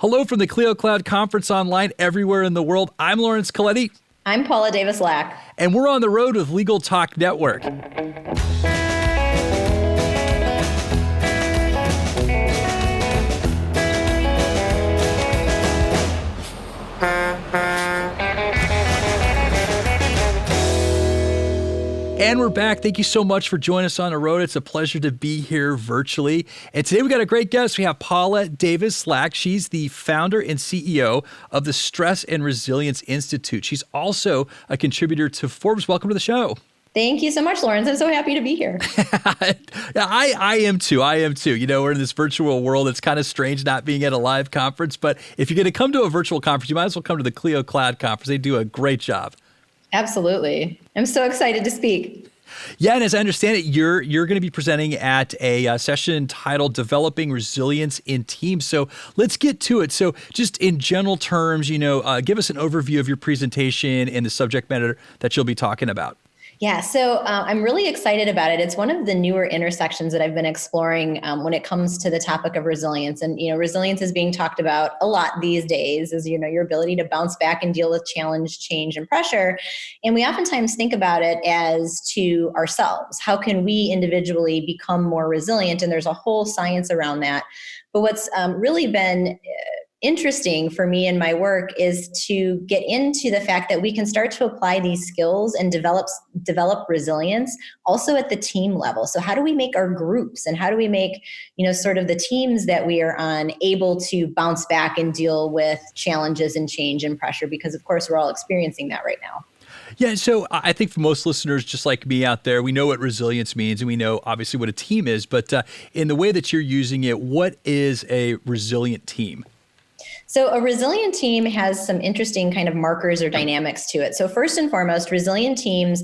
Hello from the Clio Cloud Conference online everywhere in the world. I'm Laurence Colletti. I'm Paula Davis-Laack. And we're on the road with Legal Talk Network. And we're back. Thank you so much for joining us on the road. It's a pleasure to be here virtually. And today we got a great guest. We have Paula Davis-Laack. She's the founder and CEO of the Stress and Resilience Institute. She's also a contributor to Forbes. Welcome to the show. Thank you so much, Laurence. I'm so happy to be here. I am too. You know, we're in this virtual world. It's kind of strange not being at a live conference. But if you're going to come to a virtual conference, you might as well come to the Clio Cloud Conference. They do a great job. Absolutely. I'm so excited to speak. Yeah, and as I understand it, you're going to be presenting at a session titled Developing Resilience in Teams. So let's get to it. So just in general terms, give us an overview of your presentation and the subject matter that you'll be talking about. Yeah, so I'm really excited about it. It's one of the newer intersections that I've been exploring when it comes to the topic of resilience. And, resilience is being talked about a lot these days, as your ability to bounce back and deal with challenge, change, and pressure. And we oftentimes think about it as to ourselves. How can we individually become more resilient? And there's a whole science around that. But what's really been interesting for me in my work is to get into the fact that we can start to apply these skills and develop resilience also at the team level. So how do we make our groups and how do we make, sort of the teams that we are on able to bounce back and deal with challenges and change and pressure? Because of course we're all experiencing that right now. Yeah, so I think for most listeners, just like me out there, we know what resilience means and we know obviously what a team is, but in the way that you're using it, what is a resilient team? So a resilient team has some interesting kind of markers or dynamics to it. So first and foremost, resilient teams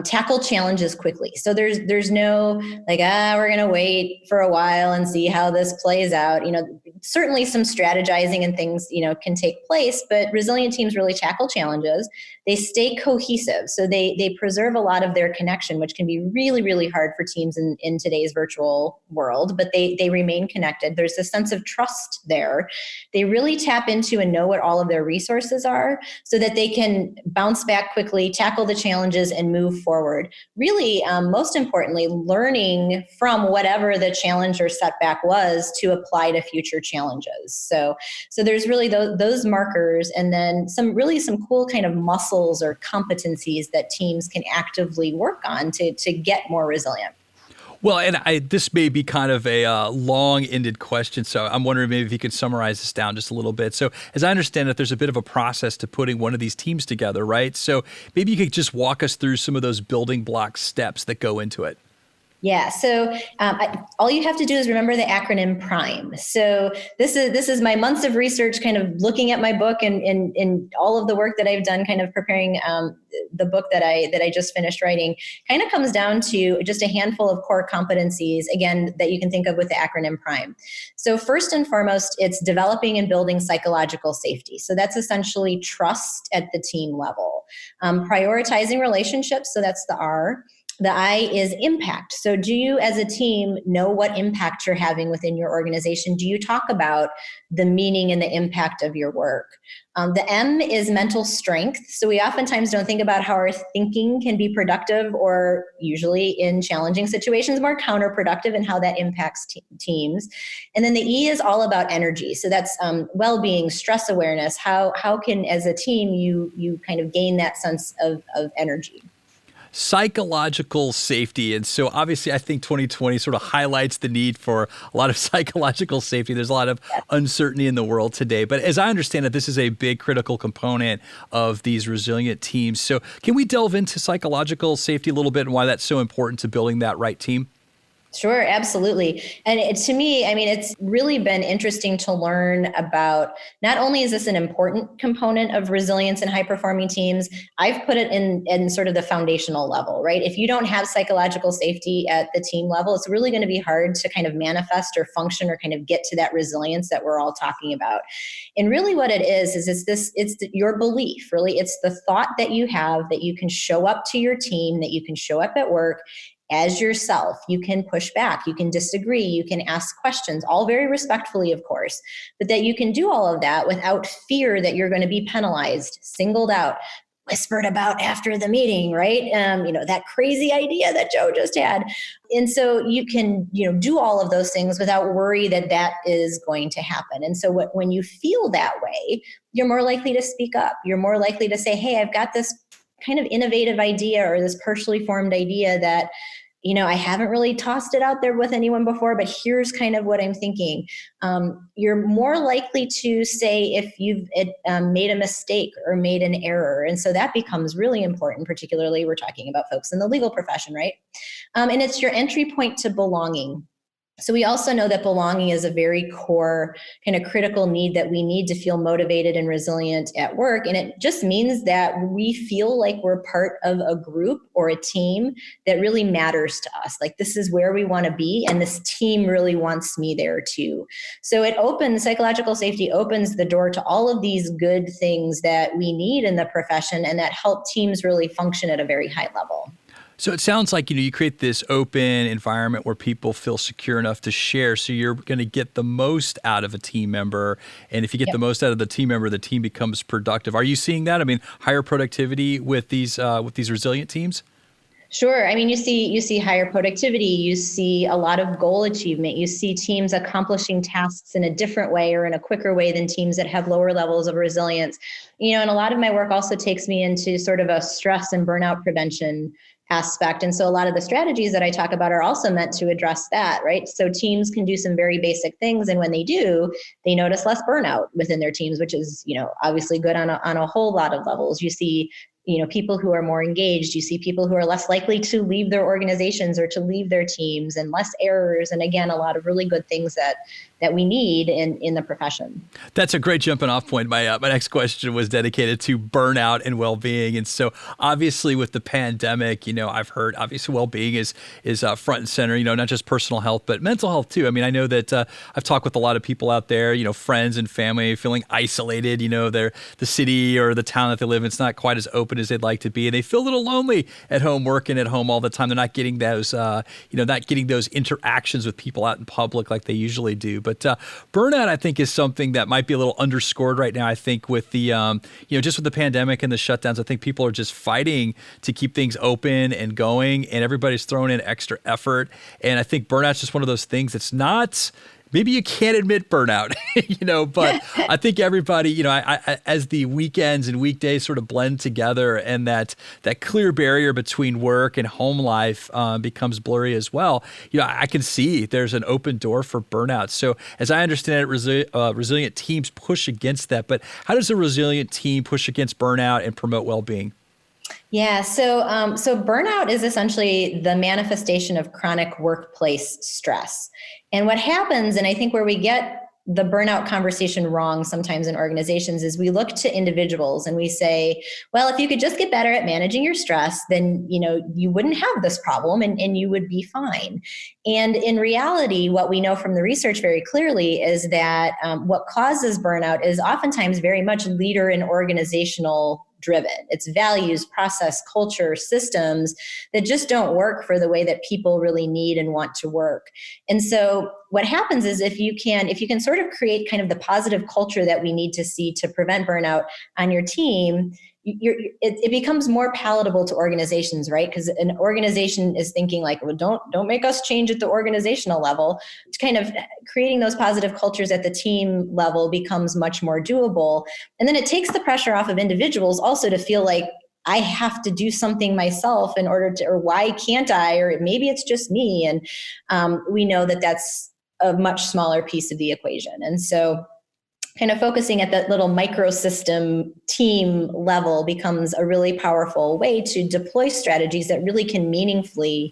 tackle challenges quickly. So there's no we're going to wait for a while and see how this plays out. Certainly some strategizing and things, can take place, but resilient teams really tackle challenges. They stay cohesive. So they preserve a lot of their connection, which can be really, really hard for teams in today's virtual world, but they remain connected. There's a sense of trust there. They really tap into and know what all of their resources are so that they can bounce back quickly, tackle the challenges, and move forward. Really, most importantly, learning from whatever the challenge or setback was to apply to future challenges. So there's really those markers, and then some cool kind of muscles or competencies that teams can actively work on to get more resilient. Well, and this may be kind of a long-ended question, so I'm wondering maybe if you could summarize this down just a little bit. So as I understand it, there's a bit of a process to putting one of these teams together, right? So maybe you could just walk us through some of those building block steps that go into it. Yeah. So all you have to do is remember the acronym PRIME. So this is my months of research, kind of looking at my book and all of the work that I've done, kind of preparing the book that I just finished writing. Kind of comes down to just a handful of core competencies, again, that you can think of with the acronym PRIME. So first and foremost, it's developing and building psychological safety. So that's essentially trust at the team level. Prioritizing relationships. So that's the R. The I is impact. So do you as a team know what impact you're having within your organization? Do you talk about the meaning and the impact of your work? The M is mental strength. So we oftentimes don't think about how our thinking can be productive or usually in challenging situations more counterproductive and how that impacts teams. And then the E is all about energy. So that's well-being, stress awareness. How can as a team you kind of gain that sense of energy? Psychological safety. And so obviously I think 2020 sort of highlights the need for a lot of psychological safety. There's a lot of uncertainty in the world today. But as I understand it, this is a big critical component of these resilient teams. So can we delve into psychological safety a little bit and why that's so important to building that right team? Sure, absolutely. And to me, it's really been interesting to learn about, not only is this an important component of resilience in high-performing teams, I've put it in sort of the foundational level, right? If you don't have psychological safety at the team level, it's really going to be hard to kind of manifest or function or kind of get to that resilience that we're all talking about. And really what it is it's your belief, really. It's the thought that you have that you can show up to your team, that you can show up at work as yourself. You can push back, you can disagree, you can ask questions, all very respectfully, of course, but that you can do all of that without fear that you're going to be penalized, singled out, whispered about after the meeting, right? That crazy idea that Joe just had. And so you can, do all of those things without worry that that is going to happen. And so when you feel that way, you're more likely to speak up. You're more likely to say, hey, I've got this kind of innovative idea or this partially formed idea that, I haven't really tossed it out there with anyone before, but here's kind of what I'm thinking. You're more likely to say if you've made a mistake or made an error. And so that becomes really important, particularly we're talking about folks in the legal profession, right? And it's your entry point to belonging. So we also know that belonging is a very core kind of critical need that we need to feel motivated and resilient at work. And it just means that we feel like we're part of a group or a team that really matters to us. Like this is where we want to be, and this team really wants me there too. So psychological safety opens the door to all of these good things that we need in the profession and that help teams really function at a very high level. So it sounds like, you create this open environment where people feel secure enough to share. So you're going to get the most out of a team member. And if you get the most out of the team member, the team becomes productive. Are you seeing that? I mean, higher productivity with these resilient teams? Sure. I mean, you see higher productivity, you see a lot of goal achievement, you see teams accomplishing tasks in a different way or in a quicker way than teams that have lower levels of resilience. And a lot of my work also takes me into sort of a stress and burnout prevention aspect. And so a lot of the strategies that I talk about are also meant to address that, right? So teams can do some very basic things. And when they do, they notice less burnout within their teams, which is, obviously good on a whole lot of levels. You see, people who are more engaged, you see people who are less likely to leave their organizations or to leave their teams, and less errors. And again, a lot of really good things that we need in the profession. That's a great jumping off point. My next question was dedicated to burnout and well-being. And so obviously with the pandemic, I've heard obviously well-being is front and center, not just personal health, but mental health too. I mean, I know that I've talked with a lot of people out there, friends and family feeling isolated, the city or the town that they live in, it's not quite as open as they'd like to be. And they feel a little lonely at home, working at home all the time. They're not getting those, not getting those interactions with people out in public like they usually do. But burnout, I think, is something that might be a little underscored right now. I think with the, just with the pandemic and the shutdowns, I think people are just fighting to keep things open and going, and everybody's throwing in extra effort. And I think burnout's just one of those things that's not. Maybe you can't admit burnout, but I think everybody, as the weekends and weekdays sort of blend together and that clear barrier between work and home life becomes blurry as well, I can see there's an open door for burnout. So as I understand it, resilient teams push against that. But how does a resilient team push against burnout and promote well-being? Yeah, so burnout is essentially the manifestation of chronic workplace stress. And what happens, and I think where we get the burnout conversation wrong sometimes in organizations, is we look to individuals and we say, well, if you could just get better at managing your stress, then you wouldn't have this problem and you would be fine. And in reality, what we know from the research very clearly is that what causes burnout is oftentimes very much leader and organizational driven. It's values, process, culture, systems that just don't work for the way that people really need and want to work. And so what happens is if you can sort of create kind of the positive culture that we need to see to prevent burnout on your team, it becomes more palatable to organizations, right? Because an organization is thinking like, well, don't make us change at the organizational level. It's kind of creating those positive cultures at the team level becomes much more doable. And then it takes the pressure off of individuals also to feel like, I have to do something myself in order to, or why can't I? Or maybe it's just me. And we know that that's a much smaller piece of the equation. And so kind of focusing at that little microsystem team level becomes a really powerful way to deploy strategies that really can meaningfully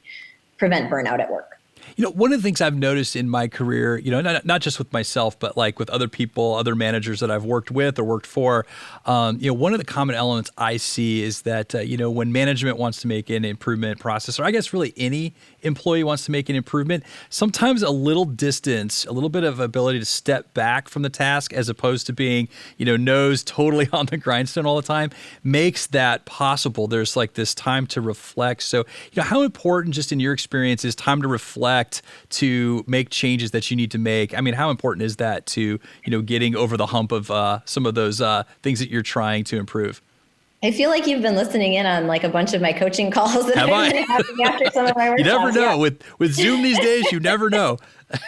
prevent burnout at work. One of the things I've noticed in my career, not just with myself, but like with other people, other managers that I've worked with or worked for, one of the common elements I see is that, when management wants to make an improvement process, or I guess really any employee wants to make an improvement, sometimes a little distance, a little bit of ability to step back from the task as opposed to being, nose totally on the grindstone all the time makes that possible. There's like this time to reflect. So, how important just in your experience is time to reflect to make changes that you need to make? I mean, how important is that to, getting over the hump of some of those things that you're trying to improve? I feel like you've been listening in on like a bunch of my coaching calls that I've been having after some of my workshops. You never know. Yeah. With Zoom these days, you never know.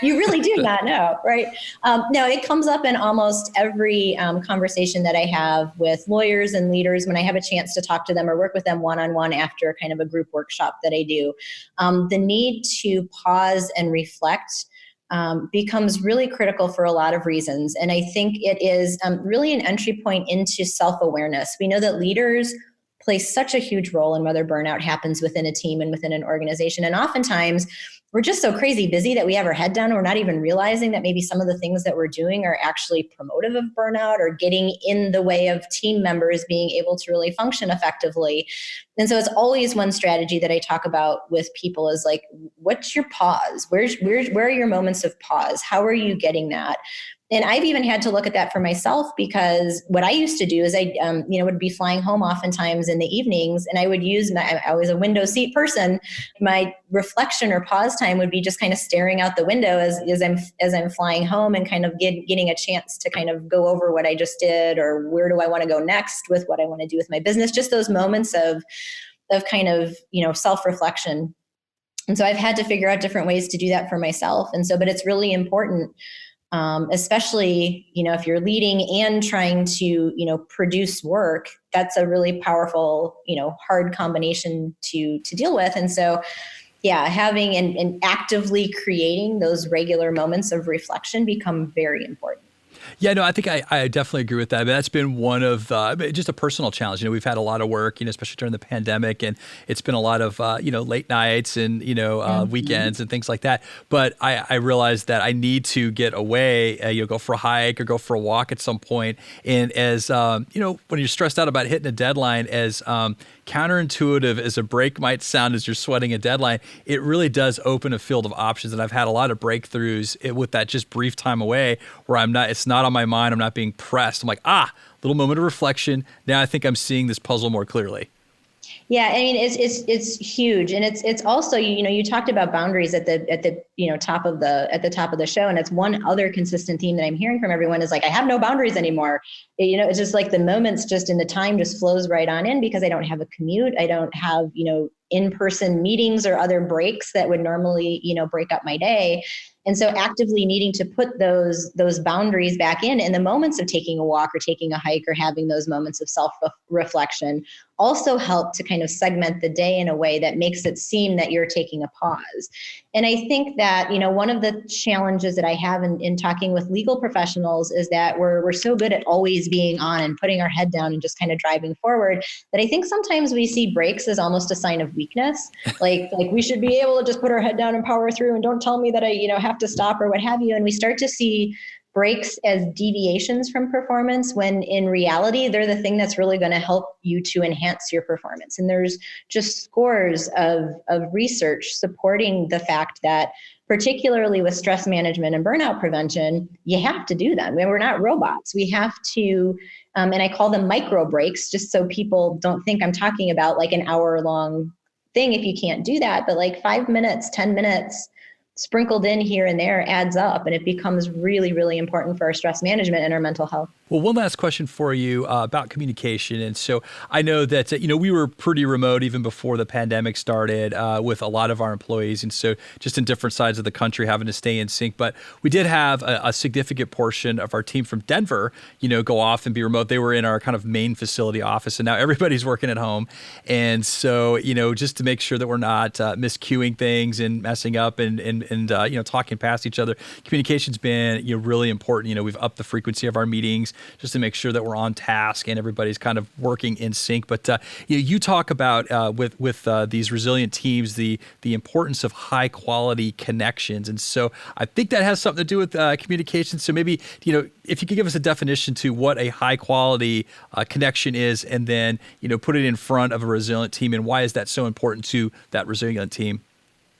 You really do not know, right? No, it comes up in almost every conversation that I have with lawyers and leaders when I have a chance to talk to them or work with them one-on-one after kind of a group workshop that I do. The need to pause and reflect becomes really critical for a lot of reasons. And I think it is really an entry point into self-awareness. We know that leaders play such a huge role in whether burnout happens within a team and within an organization. And oftentimes, we're just so crazy busy that we have our head down and we're not even realizing that maybe some of the things that we're doing are actually promotive of burnout or getting in the way of team members being able to really function effectively. And so it's always one strategy that I talk about with people is like, what's your pause? Where are your moments of pause? How are you getting that? And I've even had to look at that for myself because what I used to do is I, would be flying home oftentimes in the evenings, and I would use I was a window seat person. My reflection or pause time would be just kind of staring out the window as I'm flying home and kind of getting a chance to kind of go over what I just did or where do I want to go next with what I want to do with my business. Just those moments of kind of self-reflection. And so I've had to figure out different ways to do that for myself. And so, but it's really important. Especially, if you're leading and trying to, produce work, that's a really powerful, hard combination to deal with. And so, yeah, having and actively creating those regular moments of reflection become very important. Yeah, no, I think I definitely agree with that. I mean, that's been one of just a personal challenge. We've had a lot of work, especially during the pandemic, and it's been a lot of late nights and weekends and things like that. But I realized that I need to get away, go for a hike or go for a walk at some point. And as when you're stressed out about hitting a deadline, as counterintuitive as a break might sound as you're sweating a deadline, it really does open a field of options. And I've had a lot of breakthroughs with that just brief time away where it's not on my mind. I'm not being pressed. I'm like, little moment of reflection. Now I think I'm seeing this puzzle more clearly. Yeah, I mean it's huge, and it's also you talked about boundaries at the top of the show, and it's one other consistent theme that I'm hearing from everyone is like I have no boundaries anymore. It's just like the moments just in the time just flows right on in because I don't have a commute, I don't have in-person meetings or other breaks that would normally break up my day. And so actively needing to put those boundaries back in the moments of taking a walk or taking a hike or having those moments of self-reflection also help to kind of segment the day in a way that makes it seem that you're taking a pause. And I think that, one of the challenges that I have in talking with legal professionals is that we're so good at always being on and putting our head down and just kind of driving forward that I think sometimes we see breaks as almost a sign of weakness. Like we should be able to just put our head down and power through and don't tell me that I, have to stop or what have you. And we start to see breaks as deviations from performance when in reality, they're the thing that's really going to help you to enhance your performance. And there's just scores of research supporting the fact that particularly with stress management and burnout prevention, you have to do them. We're not robots. We have to, and I call them micro breaks just so people don't think I'm talking about like an hour-long thing if you can't do that, but like 5 minutes, 10 minutes, sprinkled in here and there adds up, and it becomes really, really important for our stress management and our mental health. Well, one last question for you about communication. And so I know that, we were pretty remote even before the pandemic started with a lot of our employees. And so just in different sides of the country having to stay in sync. But we did have a significant portion of our team from Denver, go off and be remote. They were in our kind of main facility office, and now everybody's working at home. And so, just to make sure that we're not miscuing things and messing up and and talking past each other. Communication's been really important. We've upped the frequency of our meetings just to make sure that we're on task and everybody's kind of working in sync. But you talk about with these resilient teams the importance of high quality connections, and so I think that has something to do with communication. So maybe if you could give us a definition to what a high quality connection is, and then put it in front of a resilient team, and why is that so important to that resilient team?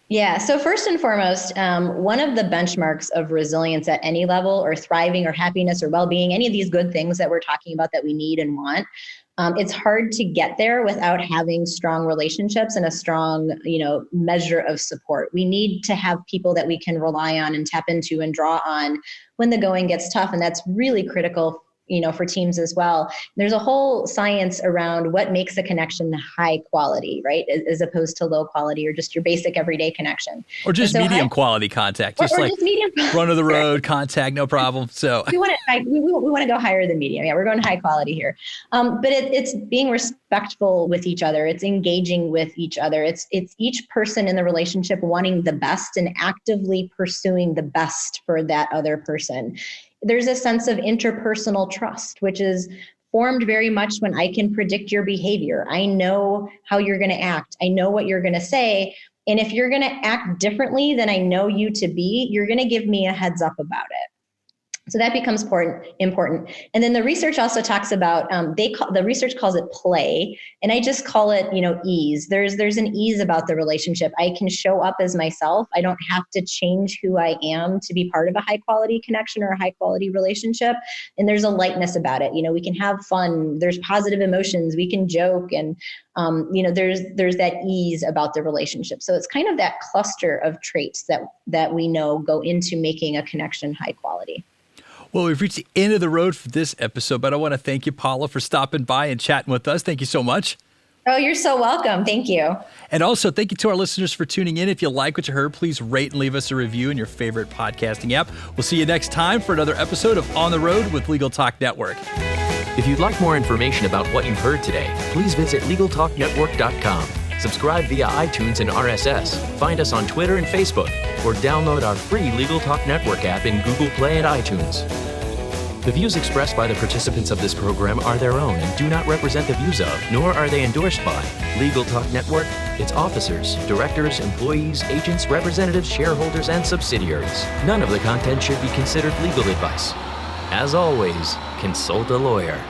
Yeah. So first and foremost, one of the benchmarks of resilience at any level, or thriving, or happiness, or well-being, any of these good things that we're talking about that we need and want, it's hard to get there without having strong relationships and a strong, measure of support. We need to have people that we can rely on and tap into and draw on when the going gets tough, and that's really critical for teams as well. There's a whole science around what makes a connection high quality, right? As opposed to low quality or just your basic everyday connection. Or just medium quality contact, just like run of the road contact, no problem. So we want to go higher than medium. Yeah, we're going high quality here. But it's being respectful with each other. It's engaging with each other. It's each person in the relationship wanting the best and actively pursuing the best for that other person. There's a sense of interpersonal trust, which is formed very much when I can predict your behavior. I know how you're going to act. I know what you're going to say. And if you're going to act differently than I know you to be, you're going to give me a heads up about it. So that becomes important. And then the research also talks about, the research calls it play, and I just call it, ease. There's an ease about the relationship. I can show up as myself. I don't have to change who I am to be part of a high quality connection or a high quality relationship. And there's a lightness about it. We can have fun. There's positive emotions. We can joke, and there's that ease about the relationship. So it's kind of that cluster of traits that we know go into making a connection high quality. Well, we've reached the end of the road for this episode, but I want to thank you, Paula, for stopping by and chatting with us. Thank you so much. Oh, you're so welcome. Thank you. And also, thank you to our listeners for tuning in. If you like what you heard, please rate and leave us a review in your favorite podcasting app. We'll see you next time for another episode of On the Road with Legal Talk Network. If you'd like more information about what you've heard today, please visit LegalTalkNetwork.com. Subscribe via iTunes and RSS. Find us on Twitter and Facebook, or download our free Legal Talk Network app in Google Play and iTunes. The views expressed by the participants of this program are their own and do not represent the views of, nor are they endorsed by, Legal Talk Network, its officers, directors, employees, agents, representatives, shareholders, and subsidiaries. None of the content should be considered legal advice. As always, consult a lawyer.